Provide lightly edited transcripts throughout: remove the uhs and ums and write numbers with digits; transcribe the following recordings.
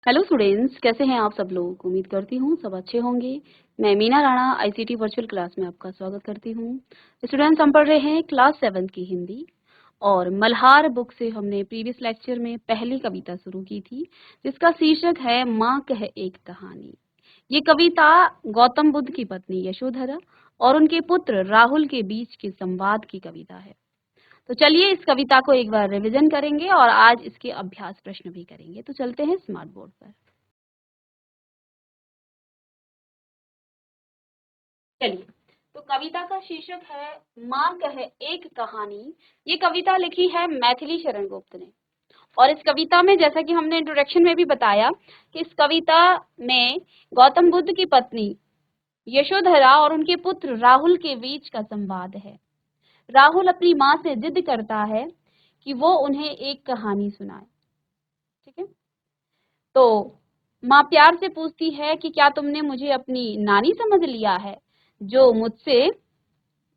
Hello students, कैसे हैं आप सब लोग। उम्मीद करती हूँ सब अच्छे होंगे। मैं Meena Rana ICT virtual class में आपका स्वागत करती हूँ। स्टूडेंट्स, हम पढ़ रहे हैं क्लास 7 की हिंदी और मल्हार बुक से हमने प्रीवियस लेक्चर में पहली कविता शुरू की थी जिसका शीर्षक है माँ कह एक कहानी। ये कविता गौतम बुद्ध की पत्नी यशोधरा और उनके पुत्र राहुल के बीच के संवाद की कविता है। तो चलिए इस कविता को एक बार रिवीजन करेंगे और आज इसके अभ्यास प्रश्न भी करेंगे। तो चलते हैं स्मार्ट बोर्ड पर। चलिए, तो कविता का शीर्षक है माँ कहे एक कहानी। ये कविता लिखी है मैथिली शरण गुप्त ने। और इस कविता में, जैसा कि हमने इंट्रोडक्शन में भी बताया, कि इस कविता में गौतम बुद्ध की पत्नी यशोधरा और उनके पुत्र राहुल के बीच का संवाद है। राहुल अपनी माँ से जिद करता है कि वो उन्हें एक कहानी सुनाए। ठीक है, तो माँ प्यार से पूछती है कि क्या तुमने मुझे अपनी नानी समझ लिया है जो मुझसे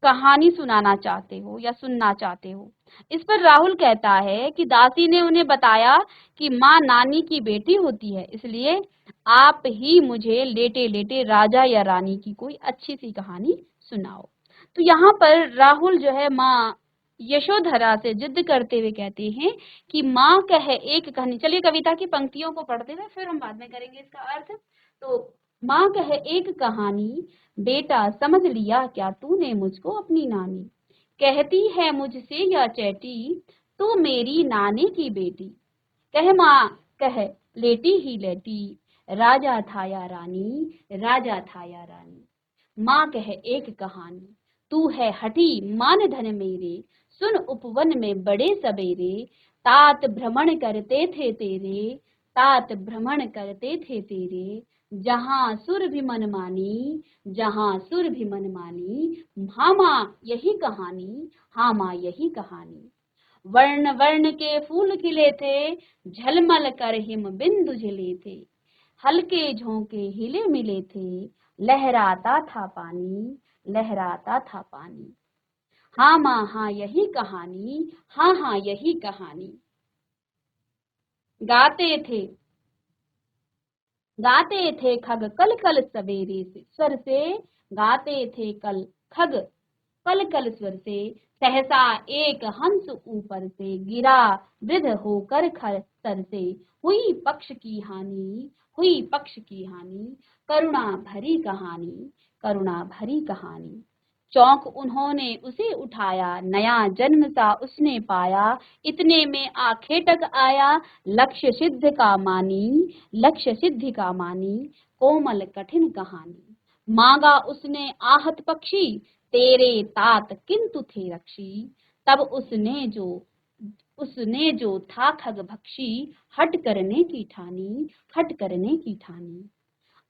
कहानी सुनाना चाहते हो या सुनना चाहते हो। इस पर राहुल कहता है कि दासी ने उन्हें बताया कि माँ नानी की बेटी होती है, इसलिए आप ही मुझे लेटे लेटे राजा या रानी की कोई अच्छी सी कहानी सुनाओ। तो यहाँ पर राहुल जो है माँ यशोधरा से जिद करते हुए कहते हैं कि माँ कहे एक कहानी। चलिए कविता की पंक्तियों को पढ़ते हुए फिर हम बाद में करेंगे इसका अर्थ। तो माँ कहे एक कहानी, बेटा समझ लिया क्या तूने मुझको अपनी नानी। कहती है मुझसे यह चैटी, तू मेरी नानी की बेटी। कह माँ कह लेटी ही लेटी, राजा था या रानी, राजा था या रानी। माँ कह एक कहानी, तू है हठी मान धन मेरे, सुन उपवन में बड़े सबेरे, तात भ्रमण करते थे तेरे, तात भ्रमण करते थे तेरे, जहाँ सुर भी मन मानी, जहाँ सुर भी मन मानी। हाँ माँ यही कहानी, हाँ माँ यही कहानी। वर्ण वर्ण के फूल खिले थे, झलमल कर हिम बिंदु झिले थे, हल्के झोंके हिले मिले थे, लहराता था पानी, लहराता था पानी। हाँ माँ हाँ यही कहानी, हाँ हाँ यही कहानी। गाते थे गाते थे खग कल कल सवेरे से स्वर से, गाते थे कल खग कल कल स्वर से, सहसा एक हंस ऊपर से गिरा, वृद्ध होकर खर सर से, हुई पक्ष की हानि, हुई पक्ष की हानि। करुणा भरी कहानी, करुणा भरी कहानी। चौंक उन्होंने उसे उठाया, नया जन्म सा उसने पाया, इतने में आखेटक आया, लक्ष्य सिद्ध का मानी, लक्ष्य सिद्धि का मानी। कोमल कठिन कहानी, मांगा उसने आहत पक्षी, तेरे तात किंतु थे रक्षी। तब उसने जो था खग भक्षी, हट करने की ठानी, हट करने की ठानी।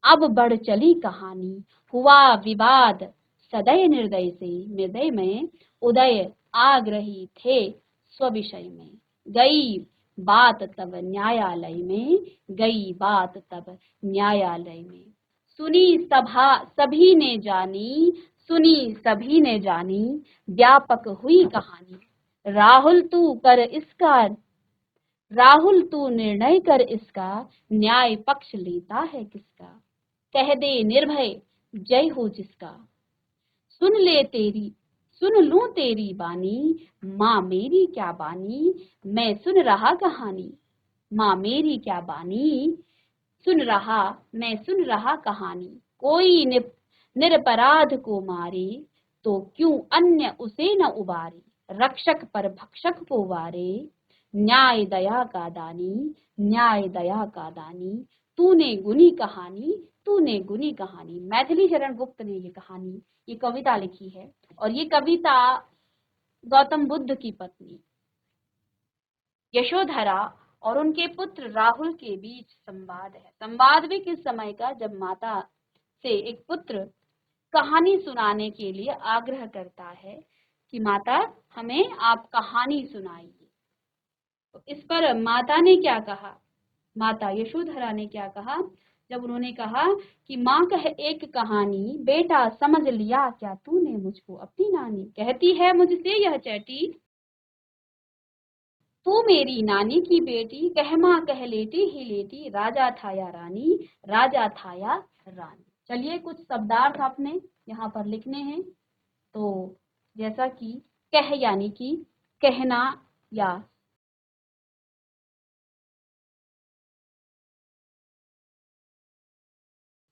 अब बढ़ चली कहानी, हुआ विवाद सदय निर्दय से, निर्दय में उदय आग्रही थे स्विषय में। गई बात तब न्यायालय में, गई बात तब न्यायालय में। सुनी सभा सभी ने जानी, सुनी सभी ने जानी, व्यापक हुई कहानी। राहुल तू कर इसका राहुल तू निर्णय कर इसका, न्याय पक्ष लेता है किसका। कह दे निर्भय जय हो जिसका, सुन ले तेरी सुन लूं तेरी बानी, माँ मेरी क्या बानी, मैं सुन रहा कहानी। माँ मेरी क्या बानी, सुन रहा मैं सुन रहा कहानी। कोई निरपराध को मारे, तो क्यों अन्य उसे न उबारे। रक्षक पर भक्षक को वारे, न्याय दया का दानी, न्याय दया का दानी। तूने गुनी कहानी, तूने गुनी कहानी। मैथिली शरण गुप्त ने ये कहानी, ये कविता लिखी है। और ये कविता गौतम बुद्ध की पत्नी यशोधरा और उनके पुत्र राहुल के बीच संवाद है। संवाद भी किस समय का, जब माता से एक पुत्र कहानी सुनाने के लिए आग्रह करता है कि माता हमें आप कहानी सुनाइए। तो इस पर माता ने क्या कहा, माता यशोधरा ने क्या कहा, जब उन्होंने कहा कि माँ कह एक कहानी, बेटा समझ लिया क्या तूने मुझको अपनी नानी। कहती है मुझसे यह चैटी, तू मेरी नानी की बेटी, कह माँ कह लेटी ही लेटी, राजा था या रानी, राजा था या रानी। चलिए कुछ शब्दार्थ आपने यहाँ पर लिखने हैं। तो जैसा कि कह यानी कि कहना या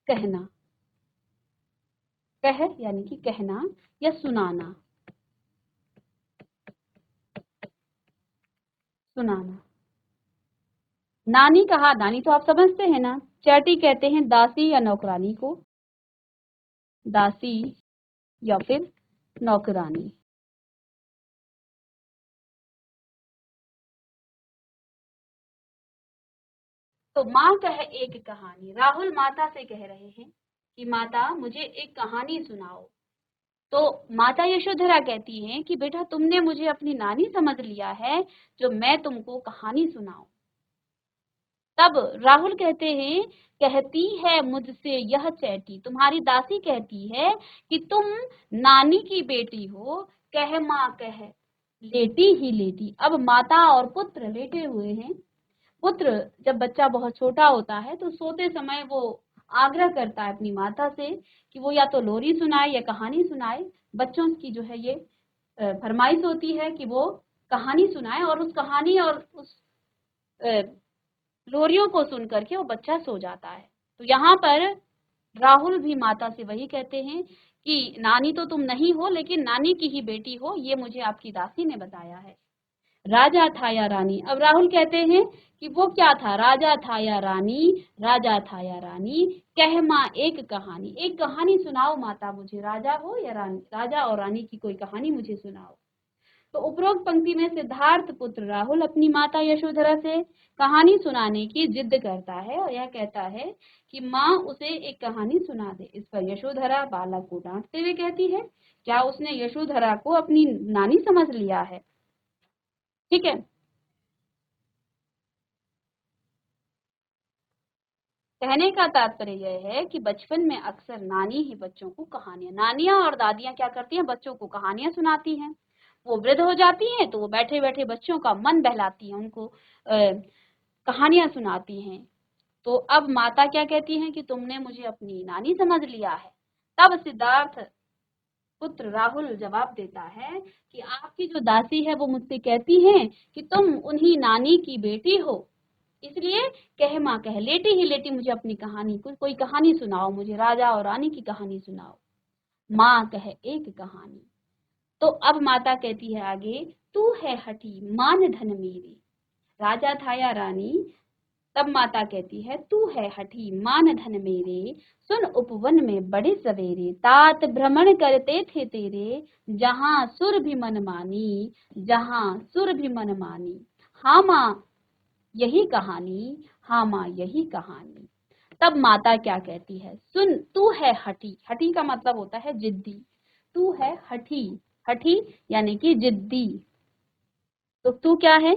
कहना, कह यानी कि कहना या सुनाना, सुनाना। नानी कहा, नानी तो आप समझते हैं ना, चैटी कहते हैं दासी या नौकरानी को, दासी या फिर नौकरानी। तो माँ कहे एक कहानी, राहुल माता से कह रहे हैं कि माता मुझे एक कहानी सुनाओ। तो माता यशोधरा कहती हैं कि बेटा तुमने मुझे अपनी नानी समझ लिया है, जो मैं तुमको कहानी सुनाऊं। तब राहुल कहते हैं, कहती है मुझसे यह चैटी, तुम्हारी दासी कहती है कि तुम नानी की बेटी हो, कह माँ कह लेटी ही लेटी। अब माता और पुत्र लेटे हुए हैं। पुत्र जब बच्चा बहुत छोटा होता है तो सोते समय वो आग्रह करता है अपनी माता से कि वो या तो लोरी सुनाए या कहानी सुनाए। बच्चों की जो है ये फरमाइश होती है कि वो कहानी सुनाए, और उस कहानी और उस लोरियों को सुन करके वो बच्चा सो जाता है। तो यहाँ पर राहुल भी माता से वही कहते हैं कि नानी तो तुम नहीं हो, लेकिन नानी की ही बेटी हो, ये मुझे आपकी दासी ने बताया है। राजा था या रानी, अब राहुल कहते हैं कि वो क्या था, राजा था या रानी, राजा था या रानी, कह माँ एक कहानी, एक कहानी सुनाओ माता मुझे, राजा हो या रानी, राजा और रानी की कोई कहानी मुझे सुनाओ। तो उपरोक्त पंक्ति में सिद्धार्थ पुत्र राहुल अपनी माता यशोधरा से कहानी सुनाने की जिद करता है और यह कहता है कि माँ उसे एक कहानी सुना दे। इस पर यशोधरा बालक को डांटते हुए कहती है, क्या उसने यशोधरा को अपनी नानी समझ लिया है? ठीक है, कहने का तात्पर्य यह है कि बचपन में अक्सर नानी ही बच्चों को कहानियां, नानियां और दादियां क्या करती हैं, बच्चों को कहानियां सुनाती हैं। वो वृद्ध हो जाती हैं तो वो बैठे बैठे बच्चों का मन बहलाती हैं, उनको कहानियां सुनाती हैं। तो अब माता क्या कहती हैं कि तुमने मुझे अपनी नानी समझ लिया है। तब सिद्धार्थ पुत्र राहुल जवाब देता है कि आपकी जो दासी है वो मुझसे कहती है कि तुम उन्हीं नानी की बेटी हो, इसलिए कह माँ कह लेटी ही लेटी मुझे अपनी कहानी, कोई कहानी सुनाओ, मुझे राजा और रानी की कहानी सुनाओ। माँ कहे एक कहानी। तो अब माता कहती है आगे, तू है हठी मान धन मेरी, राजा था या रानी। तब माता कहती है, तू है हठी मान धन मेरे, सुन उपवन में बड़े सवेरे, तात भ्रमण करते थे तेरे, जहां सुर भी मन मानी, जहां सुर भी मन मानी। हाँ माँ यही कहानी, हाँ माँ यही कहानी। तब माता क्या कहती है, सुन तू है हठी, हठी का मतलब होता है जिद्दी, तू है हठी, हठी यानी कि जिद्दी। तो तू क्या है,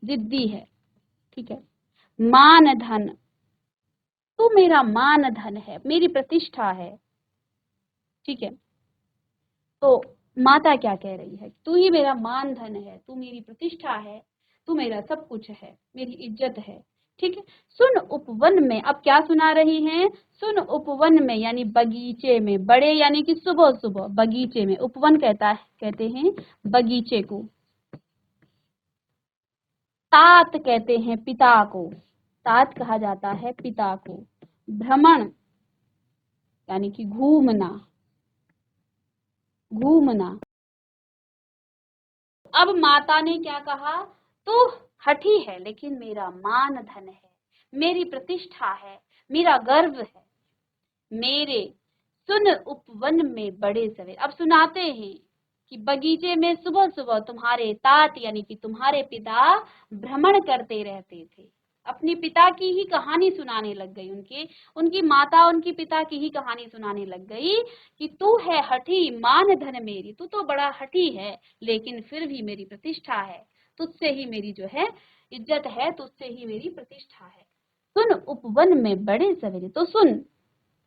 जिद्दी है, ठीक है। मान धन, तू मेरा मान धन है, मेरी प्रतिष्ठा है, ठीक है। तो माता क्या कह रही है, तू ही मेरा मान धन है, तू मेरी प्रतिष्ठा है, तू मेरा सब कुछ है, मेरी इज्जत है, ठीक है। सुन उपवन में, अब क्या सुना रही हैं, सुन उपवन में यानी बगीचे में, बड़े यानी कि सुबह सुबह बगीचे में, उपवन कहते हैं बगीचे को। तात कहते हैं पिता को, तात कहा जाता है पिता को। भ्रमण यानी कि घूमना, घूमना। अब माता ने क्या कहा, तू हठी है लेकिन मेरा मान धन है, मेरी प्रतिष्ठा है, मेरा गर्व है, मेरे। सुन उपवन में बड़े सवेरे, अब सुनाते हैं कि बगीचे में सुबह सुबह तुम्हारे तात यानी कि तुम्हारे पिता भ्रमण करते रहते थे। अपने पिता की ही कहानी सुनाने लग गई, उनकी माता उनकी पिता की ही कहानी सुनाने लग गई कि तू है हठी मान धन मेरी, तू तो बड़ा हठी है लेकिन फिर भी मेरी प्रतिष्ठा है, तुझसे ही मेरी जो है इज्जत है, तुझसे ही मेरी प्रतिष्ठा है। सुन उपवन में बड़े सवेरे, तो सुन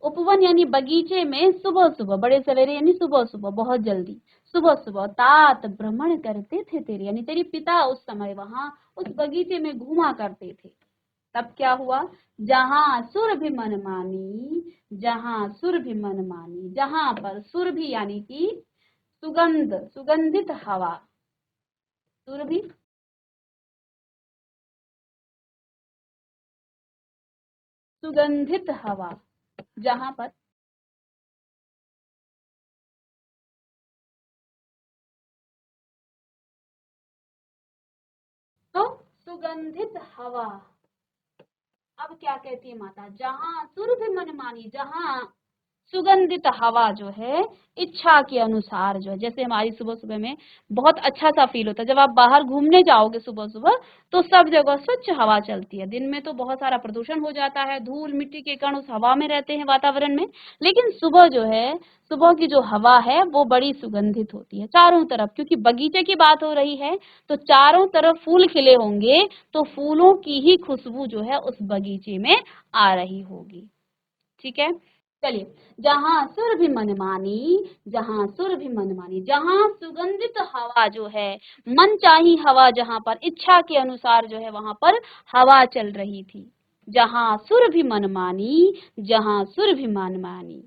उपवन यानी बगीचे में सुबह सुबह, बड़े सवेरे यानी सुबह सुबह, बहुत जल्दी, सुबह सुबह तात भ्रमण करते थे तेरे, यानी तेरे पिता उस समय वहां उस बगीचे में घूमा करते थे। तब क्या हुआ, जहां सुरभि मन मानी, जहां सुरभि मन मानी, जहां पर सुरभि यानी कि सुगंध, सुगंधित हवा, सुरभि सुगंधित हवा, जहां पर तो सुगंधित हवा। अब क्या कहती है माता, जहां सुरभि मन मानी, जहां सुगंधित हवा जो है इच्छा के अनुसार जो है, जैसे हमारी सुबह सुबह में बहुत अच्छा सा फील होता है जब आप बाहर घूमने जाओगे सुबह सुबह, तो सब जगह स्वच्छ हवा चलती है। दिन में तो बहुत सारा प्रदूषण हो जाता है, धूल मिट्टी के कण उस हवा में रहते हैं वातावरण में, लेकिन सुबह जो है, सुबह की जो हवा है वो बड़ी सुगंधित होती है चारों तरफ, क्योंकि बगीचे की बात हो रही है तो चारों तरफ फूल खिले होंगे, तो फूलों की ही खुशबू जो है उस बगीचे में आ रही होगी। ठीक है, चलिए, जहां सुरभि मन मानी, जहां सुरभि मन मानी, जहां सुगंधित हवा जो है, मन चाही हवा, जहां पर इच्छा के अनुसार जो है वहां पर हवा चल रही थी। जहां सुरभि मन मानी, जहां सुरभि मन मानी।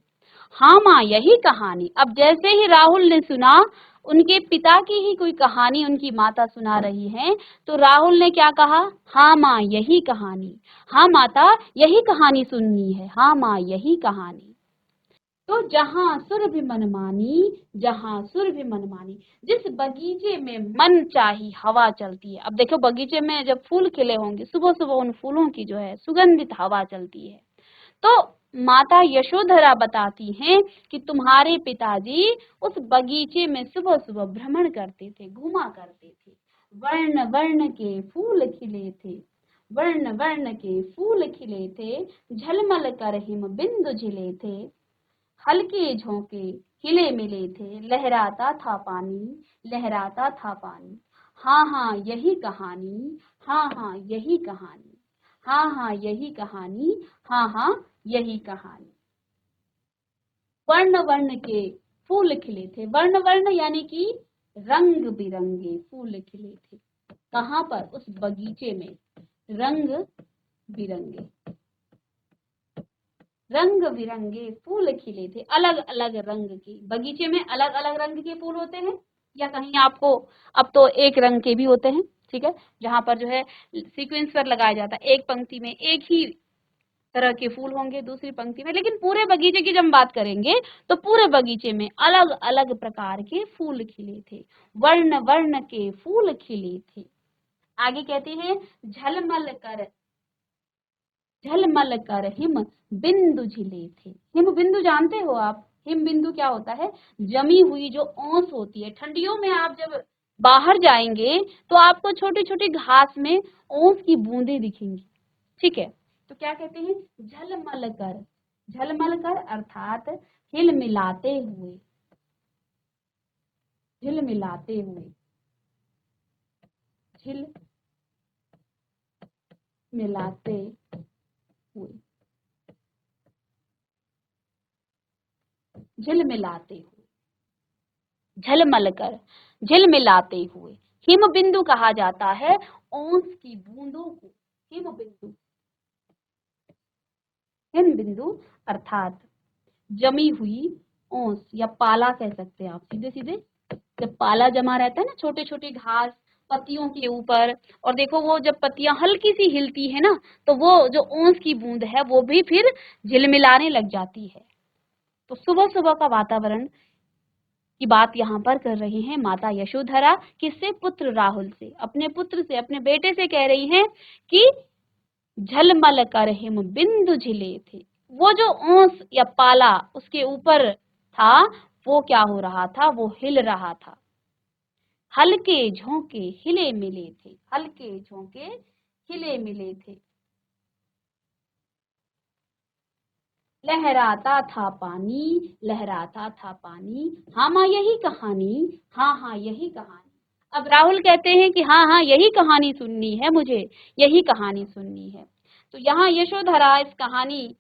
हाँ माँ, यही कहानी। अब जैसे ही राहुल ने सुना उनके पिता की ही कोई कहानी उनकी माता सुना रही है, तो राहुल ने क्या कहा, हाँ माँ यही कहानी, हाँ माता यही कहानी सुननी है, हाँ माँ यही कहानी। तो जहां सुरभि मन मानी, जहां सुरभि मन मानी, जिस बगीचे में मन चाही हवा चलती है। अब देखो, बगीचे में जब फूल खिले होंगे सुबह सुबह, उन फूलों की जो है सुगंधित हवा चलती है। तो माता यशोधरा बताती हैं कि तुम्हारे पिताजी उस बगीचे में सुबह सुबह भ्रमण करते थे, घूमा करते थे। वर्ण वर्ण के फूल खिले थे, वर्ण वर्ण के फूल खिले थे, झलमल कर हिम बिंदु झिले थे, हल्के झोंके हिले मिले थे, लहराता था पानी, लहराता था पानी। हाँ हाँ यही कहानी, हाँ हाँ यही कहानी, हाँ हाँ यही कहानी, हाँ हाँ यही कहानी। वर्ण वर्ण के फूल खिले थे, वर्ण वर्ण यानी कि रंग बिरंगे फूल खिले थे। कहाँ पर, उस बगीचे में, रंग बिरंगे, रंग बिरंगे फूल खिले थे, अलग अलग रंग के। बगीचे में अलग अलग रंग के फूल होते हैं, या कहीं आपको, अब तो एक रंग के भी होते हैं, ठीक है, जहां पर जो है सीक्वेंस पर लगाया जाता है, एक पंक्ति में एक ही तरह के फूल होंगे, दूसरी पंक्ति में। लेकिन पूरे बगीचे की जब हम बात करेंगे तो पूरे बगीचे में अलग अलग प्रकार के फूल खिले थे, वर्ण वर्ण के फूल खिले थे। आगे कहते हैं, झलमल कर, झलमल कर हिम बिंदु झिले थे। हिम बिंदु जानते हो आप, हिम बिंदु क्या होता है, जमी हुई जो ओस होती है। ठंडियों में आप जब बाहर जाएंगे तो आपको छोटी छोटी घास में ओस की बूंदें दिखेंगी, ठीक है। तो क्या कहते हैं, झलमल कर, झलमल कर अर्थात हिल मिलाते हुए, हिल मिलाते हुए, हिल मिलाते हुए, झिल मिलाते हुए, झलमल कर, झिल मिलाते हुए। हिम बिंदु कहा जाता है ओस की बूंदों को, हिम बिंदु, हिम बिंदु अर्थात जमी हुई ओस, या पाला कह सकते हैं आप सीधे सीधे। जब पाला जमा रहता है ना छोटे छोटे घास पत्तियों के ऊपर, और देखो वो जब पत्तियां हल्की सी हिलती है ना, तो वो जो ओस की बूंद है वो भी फिर झिलमिलाने लग जाती है। तो सुबह सुबह का वातावरण की बात यहाँ पर कर रही हैं माता यशोधरा, किससे, पुत्र राहुल से, अपने पुत्र से, अपने बेटे से कह रही हैं कि झलमल कर हिम बिंदु झिले थे। वो जो ओंस या पाला उसके ऊपर था, वो क्या हो रहा था, वो हिल रहा था। हल्के झोंके हिले मिले थे, हल्के झोंके हिले मिले थे, लहराता था पानी, लहराता था पानी। हाँ माँ यही कहानी, हाँ हाँ यही कहानी। अब राहुल कहते हैं कि हाँ हाँ यही कहानी सुननी है मुझे, यही कहानी सुननी है। तो यहाँ यशोधरा इस कहानी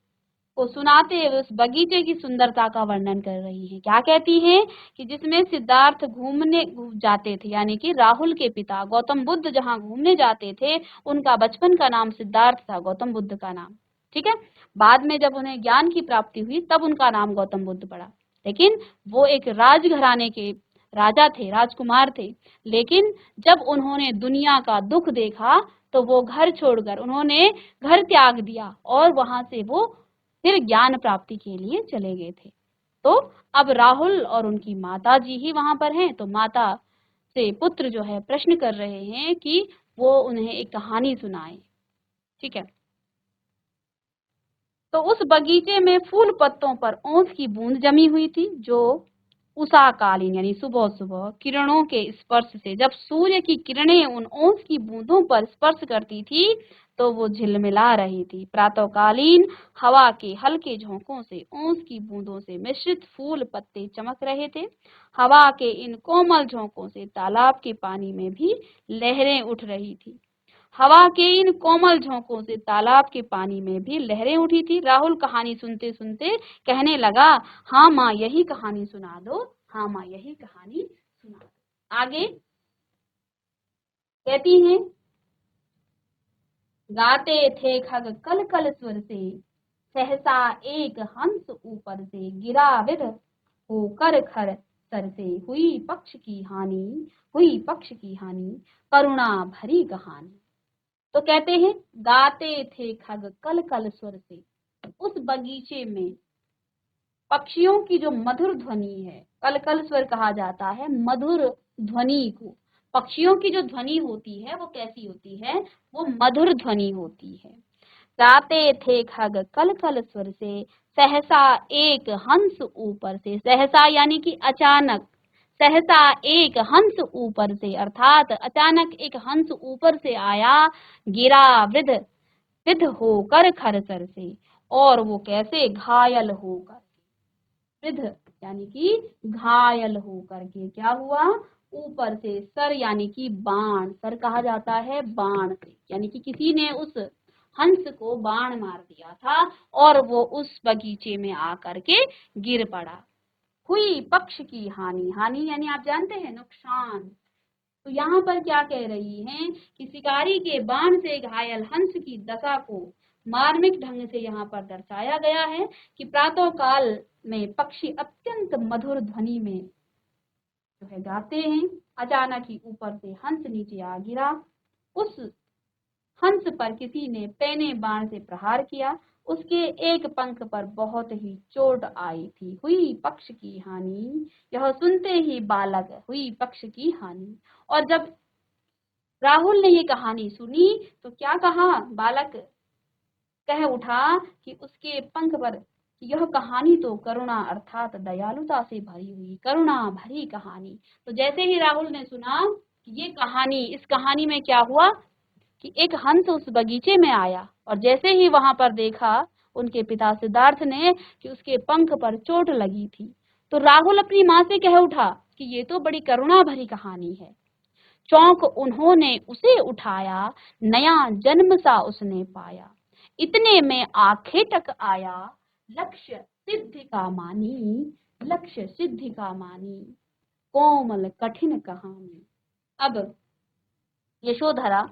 को सुनाते हुए उस बगीचे की सुंदरता का वर्णन कर रही हैं। क्या कहती हैं कि जिसमें सिद्धार्थ घूमने जाते थे, यानी कि राहुल के पिता गौतम बुद्ध जहाँ घूमने जाते थे, उनका बचपन का नाम सिद्धार्थ था, गौतम बुद्ध का नाम। ठीक है, बाद में जब उन्हें ज्ञान की प्राप्ति हुई तब उनका नाम गौतम बुद्ध पड़ा, लेकिन वो एक राजघराने के राजा थे, राजकुमार थे। लेकिन जब उन्होंने दुनिया का दुख देखा तो वो घर छोड़कर उन्होंने घर त्याग दिया और वहां से वो फिर ज्ञान प्राप्ति के लिए चले गए थे। तो अब राहुल और उनकी माता जी ही वहां पर हैं, तो माता से पुत्र जो है प्रश्न कर रहे हैं कि वो उन्हें एक कहानी सुनाए। ठीक है, तो उस बगीचे में फूल पत्तों पर ओस की बूंद जमी हुई थी, जो उषाकालीन यानी सुबह सुबह किरणों के स्पर्श से, जब सूर्य की किरणें उन ओस की बूंदों पर स्पर्श करती थी तो वो झिलमिला रही थी। प्रातःकालीन हवा के हल्के झोंकों से ओस की बूंदों से मिश्रित फूल पत्ते चमक रहे थे। हवा के इन कोमल झोंकों से तालाब के पानी में भी लहरें उठ रही थी। हवा के इन कोमल झोंकों से तालाब के पानी में भी लहरें उठी थी। राहुल कहानी सुनते सुनते कहने लगा, हाँ माँ यही कहानी सुना दो, हाँ माँ यही कहानी सुना दो। आगे कहती हैं, गाते थे खग कल कल स्वर से, सहसा एक हंस ऊपर से, गिरा विध होकर खर सर से, हुई पक्ष की हानि, हुई पक्ष की हानि, करुणा भरी कहानी। तो कहते हैं, गाते थे खग कल कल स्वर से, उस बगीचे में पक्षियों की जो मधुर ध्वनि है, कल कल स्वर कहा जाता है मधुर ध्वनि को। पक्षियों की जो ध्वनि होती है वो कैसी होती है, वो मधुर ध्वनि होती है। गाते थे खग कल कल स्वर से, सहसा एक हंस ऊपर से, सहसा यानी कि अचानक, सहसा एक हंस ऊपर से अर्थात अचानक एक हंस ऊपर से आया, गिरा विध विध होकर खरसर से, और वो कैसे, घायल होकर, विध यानी कि घायल होकर के क्या हुआ, ऊपर से, सर यानी कि बाण, सर कहा जाता है बाण से, यानी कि किसी ने उस हंस को बाण मार दिया था और वो उस बगीचे में आकर के गिर पड़ा। हुई पक्ष की हानि, हानि यानी आप जानते हैं नुकसान। तो यहाँ पर क्या कह रही हैं कि शिकारी के बाण से घायल हंस की दशा को मार्मिक ढंग से यहाँ पर दर्शाया गया है कि प्रातः काल में पक्षी अत्यंत मधुर ध्वनि में जो है गाते हैं, अचानक ही ऊपर से हंस नीचे आ गिरा, उस हंस पर किसी ने पैने बाण से प्रहार किया, उसके एक पंख पर बहुत ही चोट आई थी। हुई पक्ष की हानि, यह सुनते ही बालक, हुई पक्ष की हानि। और जब राहुल ने ये कहानी सुनी तो क्या कहा, बालक कह उठा कि उसके पंख पर, यह कहानी तो करुणा अर्थात दयालुता से भरी हुई, करुणा भरी कहानी। तो जैसे ही राहुल ने सुना कि ये कहानी, इस कहानी में क्या हुआ कि एक हंस उस बगीचे में आया और जैसे ही वहां पर देखा उनके पिता सिद्धार्थ ने कि उसके पंख पर चोट लगी थी, तो राहुल अपनी माँ से कह उठा कि ये तो बड़ी करुणा भरी कहानी है। चौंक उन्होंने उसे उठाया, नया जन्म सा उसने पाया, इतने में आंखें टक आया, लक्ष्य सिद्धि का मानी, लक्ष्य सिद्धि का मानी, कोमल कठिन कहानी। अब यशोधरा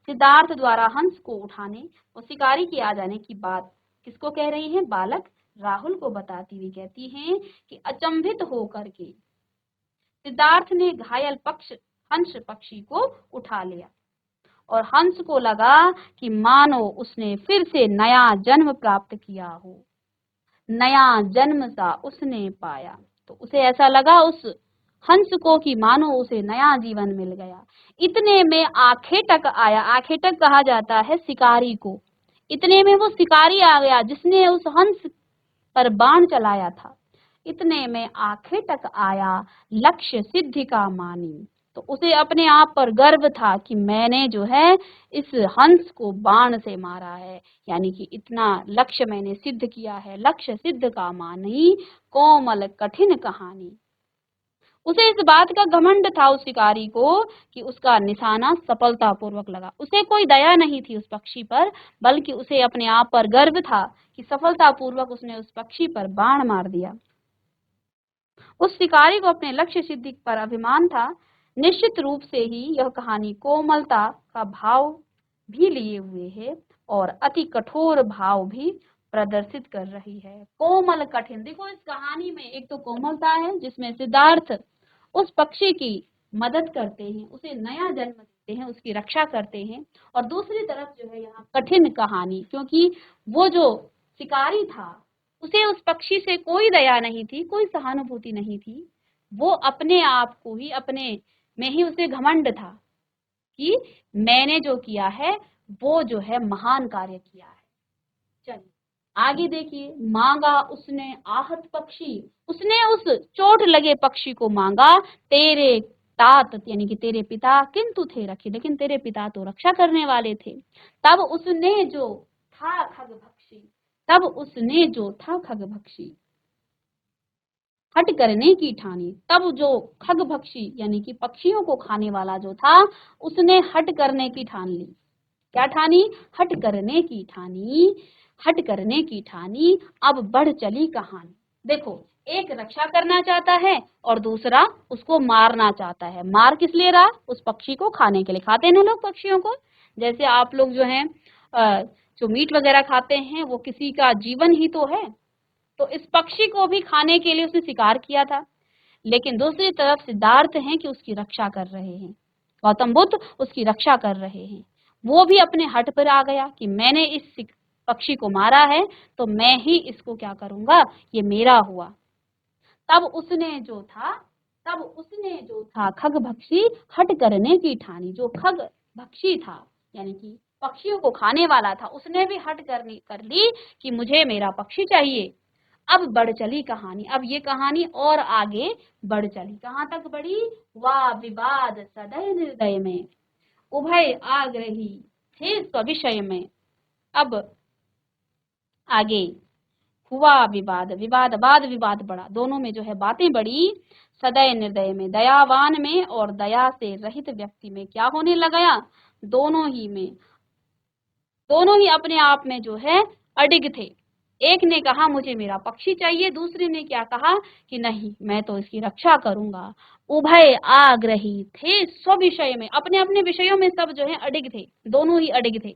सिद्धार्थ द्वारा हंस को उठाने और शिकारी के आ जाने की बात किसको कह रही हैं, बालक राहुल को बताती हुई कहती हैं कि अचंभित होकर के सिद्धार्थ ने घायल हंस पक्षी को उठा लिया और हंस को लगा कि मानो उसने फिर से नया जन्म प्राप्त किया हो, नया जन्म सा उसने पाया। तो उसे ऐसा लगा उस हंस को कि मानो उसे नया जीवन मिल गया। इतने में आंखें टक आया, आंखें टक कहा जाता है शिकारी को। इतने में वो शिकारी आ गया जिसने उस हंस पर बाण चलाया था। इतने में आंखें टक आया, लक्ष्य सिद्धि का मानी। तो उसे अपने आप पर गर्व था कि मैंने जो है इस हंस को बाण से मारा है, यानी कि इतना लक्ष्य मैंने सिद्ध किया है, लक्ष्य सिद्ध का मानी, कोमल कठिन कहानी। उसे इस बात का घमंड था उस शिकारी को कि उसका निशाना सफलतापूर्वक लगा। उसे कोई दया नहीं थी उस पक्षी पर, बल्कि उसे अपने आप पर गर्व था कि सफलतापूर्वक उसने उस पक्षी पर बाण मार दिया। उस शिकारी को अपने लक्ष्य सिद्धि पर अभिमान था। निश्चित रूप से ही यह कहानी कोमलता का भाव भी लिए हुए है और अति कठोर भाव भी प्रदर्शित कर रही है। कोमल कठिन, देखो इस कहानी में एक तो कोमलता है जिसमें सिद्धार्थ उस पक्षी की मदद करते हैं, उसे नया जन्म देते हैं, उसकी रक्षा करते हैं, और दूसरी तरफ जो है यहाँ कठिन कहानी, क्योंकि वो जो शिकारी था उसे उस पक्षी से कोई दया नहीं थी, कोई सहानुभूति नहीं थी। वो अपने आप को ही, अपने में ही उसे घमंड था कि मैंने जो किया है वो जो है महान कार्य किया है। चलिए आगे देखिए, मांगा उसने आहत पक्षी, उसने उस चोट लगे पक्षी को मांगा, तेरे तात यानी कि तेरे पिता किंतु थे रखे, लेकिन तेरे पिता तो रक्षा करने वाले थे। तब उसने जो था खगभक्षी, तब उसने जो था खगभक्षी हट करने की ठानी। तब जो खगभक्षी यानी कि पक्षियों को खाने वाला जो था, उसने हट करने की ठान ली। क्या ठानी? हट करने की ठानी, हट करने की ठानी। अब बढ़ चली कहानी। देखो, एक रक्षा करना चाहता है और दूसरा उसको मारना चाहता है। मार किस लिए रहा? उस पक्षी को खाने के लिए। खाते हैं लोग पक्षियों को, जैसे आप लोग जो हैं जो मीट वगैरह खाते हैं वो किसी का जीवन ही तो है। तो इस पक्षी को भी खाने के लिए उसने शिकार किया था, लेकिन दूसरी तरफ सिद्धार्थ हैं कि उसकी रक्षा कर रहे हैं, गौतम बुद्ध उसकी रक्षा कर रहे हैं। वो भी अपने हट पर आ गया कि मैंने इस पक्षी को मारा है तो मैं ही इसको क्या करूंगा, ये मेरा हुआ। तब उसने जो था, तब उसने जो था खगभक्षी हट करने की ठानी। जो खगभक्षी था यानी कि पक्षियों को खाने वाला था, उसने भी हट कर ली कि मुझे मेरा पक्षी चाहिए। अब बढ़ चली कहानी। अब ये कहानी और आगे बढ़ चली। कहाँ तक बढ़ी? वाह विवाद सदै हृदय में, उभय आग्रही थे स्विषय में। अब आगे हुआ विवाद, विवाद वाद विवाद बढ़ा, दोनों में जो है बातें बढ़ी। सदै निर्दय में, दयावान में और दया से रहित व्यक्ति में क्या होने लगा? दोनों ही में, दोनों ही अपने आप में जो है अडिग थे। एक ने कहा मुझे मेरा पक्षी चाहिए, दूसरे ने क्या कहा कि नहीं मैं तो इसकी रक्षा करूंगा। उभय आग्रही थे स्व विषय में, अपने अपने विषयों में सब जो है अडिग थे, दोनों ही अडिग थे।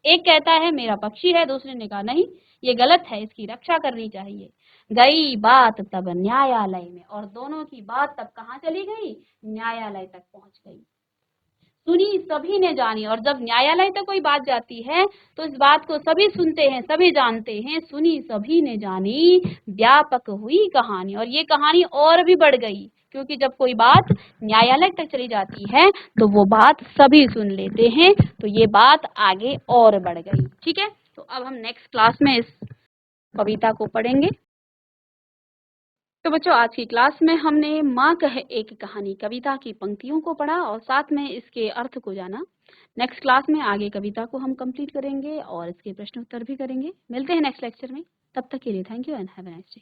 एक कहता है मेरा पक्षी है, दूसरे ने कहा नहीं ये गलत है, इसकी रक्षा करनी चाहिए। गई बात तब न्यायालय में, और दोनों की बात तब कहाँ चली गई? न्यायालय तक पहुंच गई। सुनी सभी ने जानी, और जब न्यायालय तक कोई बात जाती है तो इस बात को सभी सुनते हैं, सभी जानते हैं। सुनी सभी ने जानी, व्यापक हुई कहानी, और ये कहानी और भी बढ़ गई, क्योंकि जब कोई बात न्यायालय तक चली जाती है तो वो बात सभी सुन लेते हैं, तो ये बात आगे और बढ़ गई। ठीक है, तो अब हम नेक्स्ट क्लास में इस कविता को पढ़ेंगे। तो बच्चों आज की क्लास में हमने माँ कहे एक कहानी कविता की पंक्तियों को पढ़ा और साथ में इसके अर्थ को जाना। नेक्स्ट क्लास में आगे कविता को हम कंप्लीट करेंगे और इसके प्रश्न उत्तर भी करेंगे। मिलते हैं नेक्स्ट लेक्चर में, तब तक के लिए thank you and have a nice day.